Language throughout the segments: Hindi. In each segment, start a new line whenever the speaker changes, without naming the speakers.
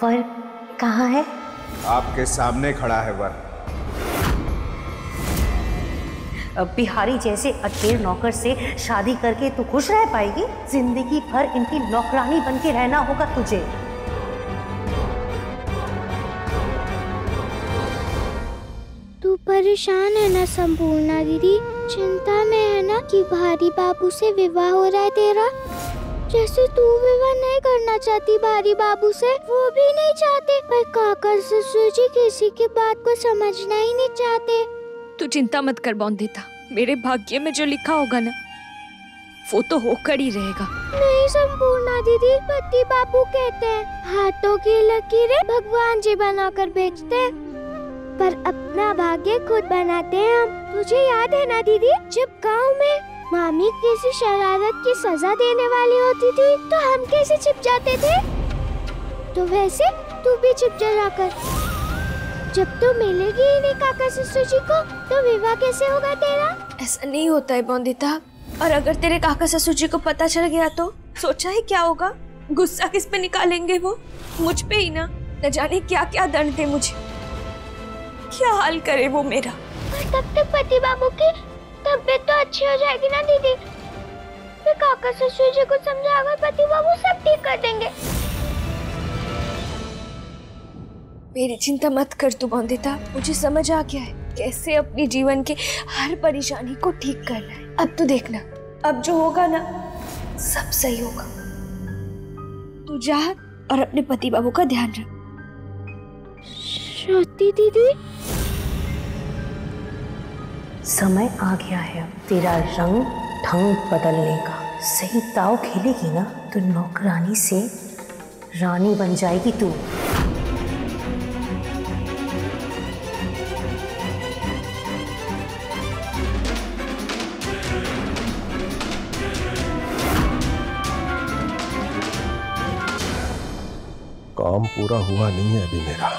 वर कहाँ है?
आपके सामने खड़ा है वर।
बिहारी जैसे अकेले नौकर से शादी करके तू खुश रह पाएगी? जिंदगी भर इनकी नौकरानी बन के रहना होगा तुझे।
तू परेशान है ना संपूर्णा दीदी? चिंता में है ना कि भारी बाबू से विवाह हो रहा है तेरा? जैसे तू विवाह नहीं करना चाहती भारी बाबू से, वो भी नहीं चाहते, पर काका ससुर जी किसी की बात को समझना ही नहीं चाहते।
तू चिंता मत कर बौंदिता, मेरे भाग्य में जो लिखा होगा ना वो तो होकर ही रहेगा।
नहीं संपूर्णा दीदी, पति बाबू कहते हैं हाथों की लकीरें भगवान जी बनाकर बेचते हैं, पर अपना भाग्य खुद बनाते हैं हम। तुझे याद है ना दीदी, जब गांव में मामी किसी शरारत की सजा देने वाली होती थी तो हम कैसे छिप जाते थे? तो वैसे तू भी छिप जा जाकर। जब तू मिलेगी ही नहीं काका ससुर जी को तो विवाह कैसे होगा तेरा?
ऐसा नहीं होता है बौंदिता, और अगर तेरे काका ससुर जी को पता चल गया तो सोचा है क्या होगा? गुस्सा किस पे निकालेंगे वो? मुझ पे ही ना, न जाने क्या क्या दंड दे मुझे, क्या हाल करे वो मेरा।
तब तक पति बाबू की तबीयत तो अच्छी हो जाएगी ना दीदी, फिर काका ससुर जी को समझाकर पति बाबू सब ठीक कर देंगे।
मेरी चिंता मत कर तू बौंदिता, मुझे समझ आ गया है कैसे अपने जीवन के हर परेशानी को ठीक करना है। अब तो देखना, अब जो होगा ना सब सही होगा। तू जा और अपने पति बाबू का ध्यान रख।
श्रुति दीदी,
समय आ गया है अब तेरा रंग ढंग बदलने का। सही दाव खेलेगी ना तो नौकरानी से रानी बन जाएगी तू।
काम पूरा हुआ नहीं है अभी मेरा।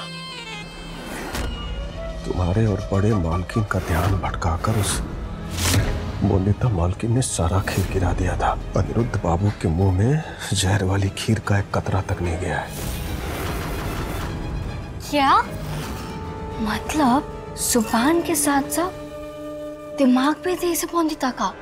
तुम्हारे और बड़े मालकिन का ध्यान भटकाकर उस बोंदिता मालकिन ने सारा खीर गिरा दिया था। अनिरुद्ध बाबू के मुंह में जहर वाली खीर का एक कतरा तक नहीं गया है।
क्या मतलब? जुबान के साथ साथ दिमाग पे थे इसे बोंदिता का।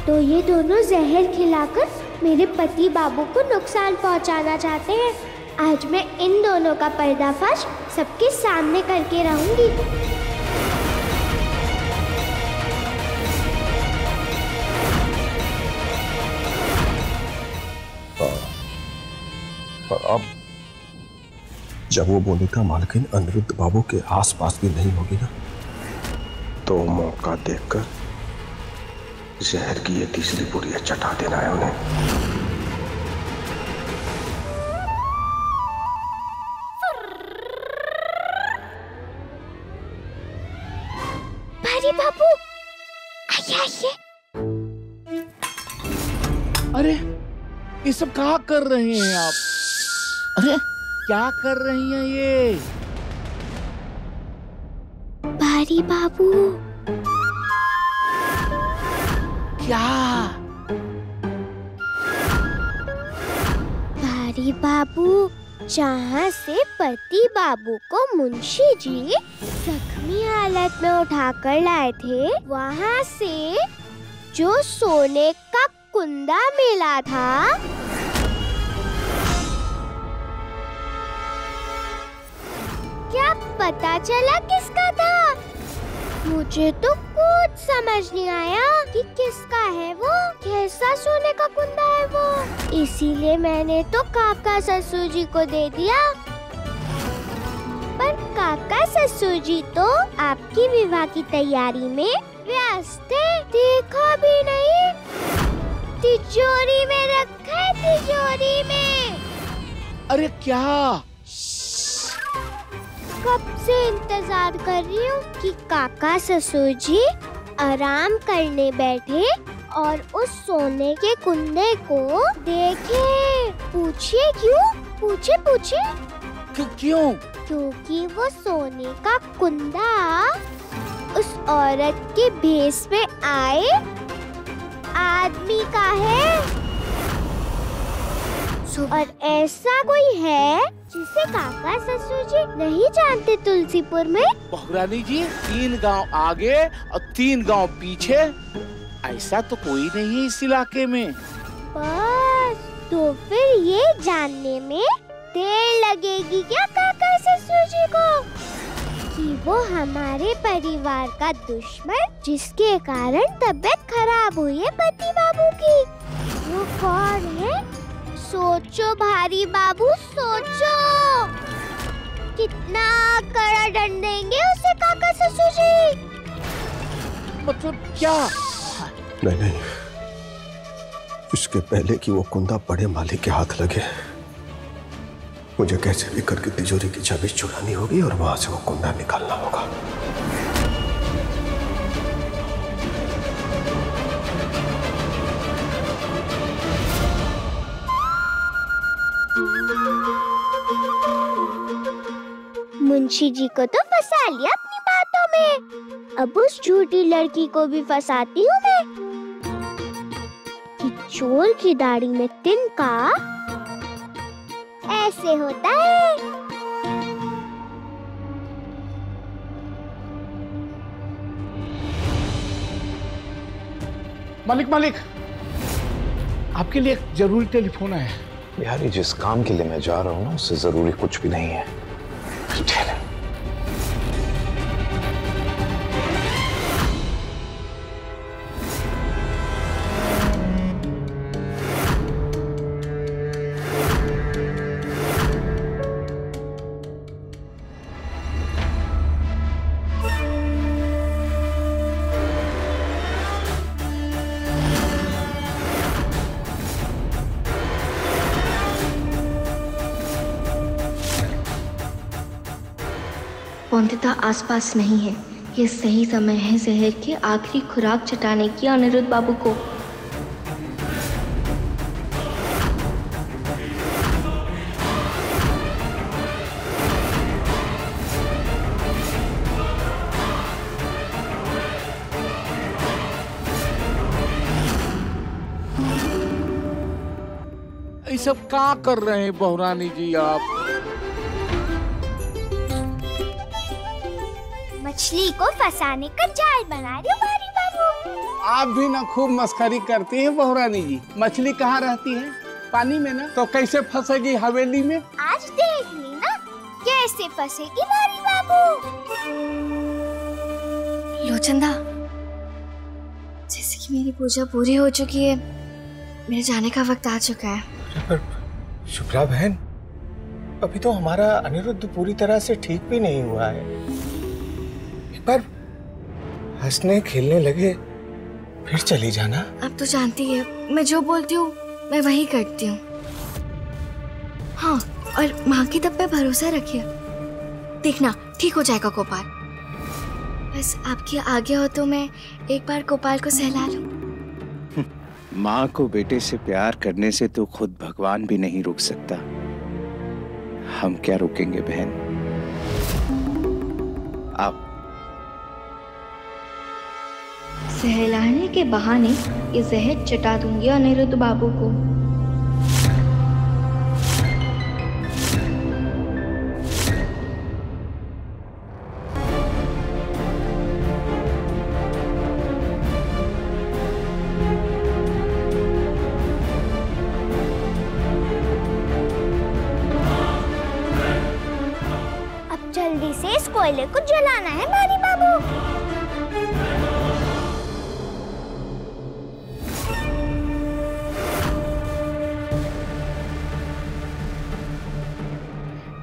तो ये दोनों जहर खिलाकर मेरे पति बाबू को नुकसान पहुंचाना चाहते हैं। आज मैं इन दोनों का पर्दाफाश सबके सामने करके रहूंगी।
अब जब वो बोंदिता मालकिन अनिरुद्ध बाबू के आसपास भी नहीं होगी ना, तो मौका देखकर जहर की ये तीसरी पुड़िया चटा देना है उन्हें।
भारी बाबू आइए।
अरे ये सब कहाँ कर रहे हैं आप? अरे क्या कर रही हैं ये?
भारी बाबू
क्या?
भारी बाबू, जहाँ से पति बाबू को मुंशी जी जख्मी हालत में उठाकर लाए थे, वहाँ से जो सोने का कुंदा मिला था, क्या पता चला किसका था? मुझे तो कुछ समझ नहीं आया कि किसका है वो, कैसा सोने का कुंदा है वो। इसीलिए मैंने तो काका ससुर जी को दे दिया। पर काका ससुर जी तो आपकी विवाह की तैयारी में व्यस्त थे, देखा भी नहीं। तिजोरी में रखा है, तिजोरी में।
अरे क्या?
कब से इंतजार कर रही हूँ कि काका ससुर जी आराम करने बैठे और उस सोने के कुंदे को देखे। पूछिए क्यों? पूछे पूछे।
क्यों?
क्योंकि वो सोने का कुंदा उस औरत के भेष में आए आदमी का है। और ऐसा कोई है जिसे काका ससुर जी नहीं जानते तुलसीपुर में?
बहुरानी जी, 3 गांव आगे और 3 गांव पीछे, ऐसा तो कोई नहीं है इस इलाके में।
बस, तो फिर ये जानने में देर लगेगी क्या काका ससुर जी को कि वो हमारे परिवार का दुश्मन जिसके कारण तबीयत खराब हुई है पति बाबू की, वो कौन है? सोचो भारी बाबू, सोचो। कितना कड़ा दंड देंगे उसे काका ससुर जी?
मतलब क्या?
नहीं, इसके पहले कि वो कुंदा बड़े मालिक के हाथ लगे, मुझे कैसे भी करके तिजोरी की चाबी चुरानी होगी और वहां से वो कुंदा निकालना होगा।
मुंशी जी को तो फंसा लिया अपनी बातों में, अब उस झूठी लड़की को भी फंसाती हूँ मैं कि चोर की दाढ़ी में तिनका ऐसे होता है।
मालिक, आपके लिए एक जरूरी टेलीफोन आया है।
यार, जिस काम के लिए मैं जा रहा हूँ ना, उससे जरूरी कुछ भी नहीं है।
पौंदिता आसपास नहीं है। ये सही समय है जहर की आखिरी खुराक चटाने की अनिरुद्ध बाबू को।
ये सब क्या कर रहे हैं बहुरानी जी आप?
मछली को फंसाने का जाल बना रही हूँ भारी बाबू।
आप भी ना खूब मस्करी करती हैं बहुरानी जी। मछली कहाँ रहती है? पानी में ना, तो कैसे फंसेगी हवेली में?
आज देख ली ना कैसे फंसेगी भारी बाबू।
लोचंदा, जैसे कि मेरी पूजा पूरी हो चुकी है, मेरे जाने का वक्त आ चुका है।
पर शुभ्रा बहन, अभी तो हमारा अनिरुद्ध पूरी तरह से ठीक भी नहीं हुआ है। एक बार हंसने खेलने लगे फिर चली जाना।
अब तो जानती है, मैं जो बोलती हूँ मैं वही करती हूँ। हाँ, और माँ की तब पे भरोसा रखिए, देखना ठीक हो जाएगा गोपाल। बस आपकी आज्ञा हो तो मैं एक बार गोपाल को सहला लूं।
माँ को बेटे से प्यार करने से तो खुद भगवान भी नहीं रुक सकता। हम क्या रुकेंगे बहन? आप
सहलाने के बहाने ये जहर चटा दूंगी अनिरुद्ध बाबू को।
अब जल्दी से इस कोयले को जलाना है भारी बाबू।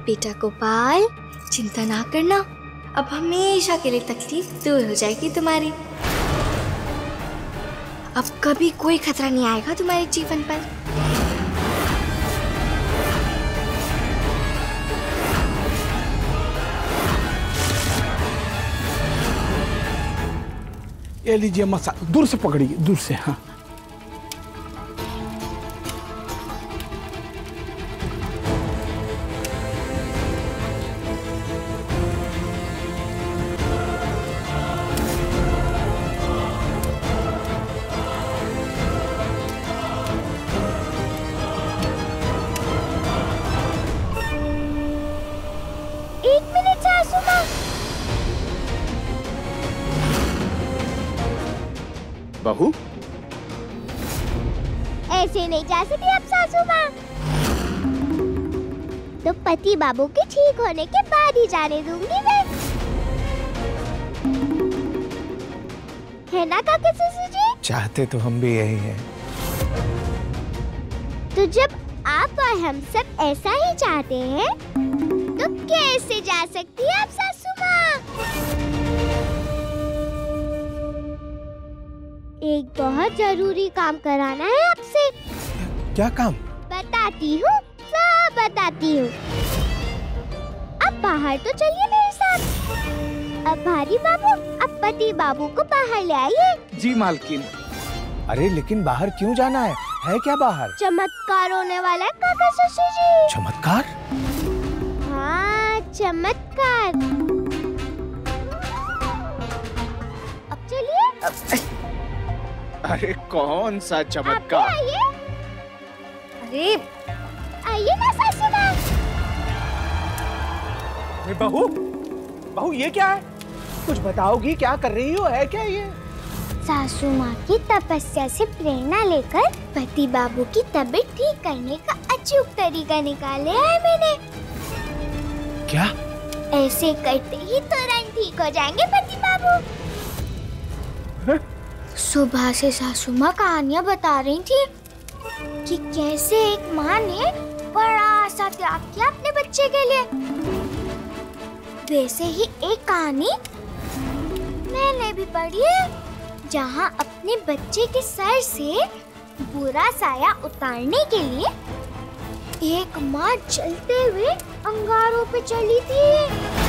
बेटा गोपाल, चिंता ना करना, अब हमेशा के लिए तकलीफ दूर हो जाएगी तुम्हारी। अब कभी कोई खतरा नहीं आएगा तुम्हारे जीवन पर।
ये लीजिए मसाला, दूर से पकड़िए, दूर से। हाँ,
बहू,
ऐसे नहीं जा सकती अब सासू माँ। तो पति बाबू के ठीक होने के बाद ही जाने दूंगी मैं, है ना काका ससुर जी?
चाहते तो हम भी यही हैं।
तो जब आप और हम सब ऐसा ही चाहते हैं, तो कैसे जा सकती है आप सासू माँ? एक बहुत जरूरी काम कराना है आपसे।
क्या काम?
बताती हूँ, सब बताती हूँ। अब बाहर तो चलिए मेरे साथ। अब भारी बाबू, अब पति बाबू को बाहर ले आइए।
जी मालकिन।
अरे लेकिन बाहर क्यों जाना है क्या बाहर?
चमत्कार होने वाला है काका ससुर जी।
चमत्कार?
हाँ, चमत्कार। अब चलिए।
अरे कौन सा चमत्कार?
आइए।
अरे
आइए ना सासू माँ।
बहू ये क्या है? कुछ बताओगी? क्या कर रही हो? है क्या ये?
सासू माँ की तपस्या से प्रेरणा लेकर पति बाबू की तबीयत ठीक करने का अचूक तरीका निकाले है मैंने।
क्या?
ऐसे करते ही तुरंत ठीक हो जाएंगे पति बाबू। सुबह से सासू माँ कहानियाँ बता रही थी कि कैसे एक माँ ने बड़ा सा त्याग किया अपने बच्चे के लिए। वैसे ही एक कहानी मैंने भी पढ़ी है, जहाँ अपने बच्चे के सर से बुरा साया उतारने के लिए एक माँ जलते हुए अंगारों पे चली थी।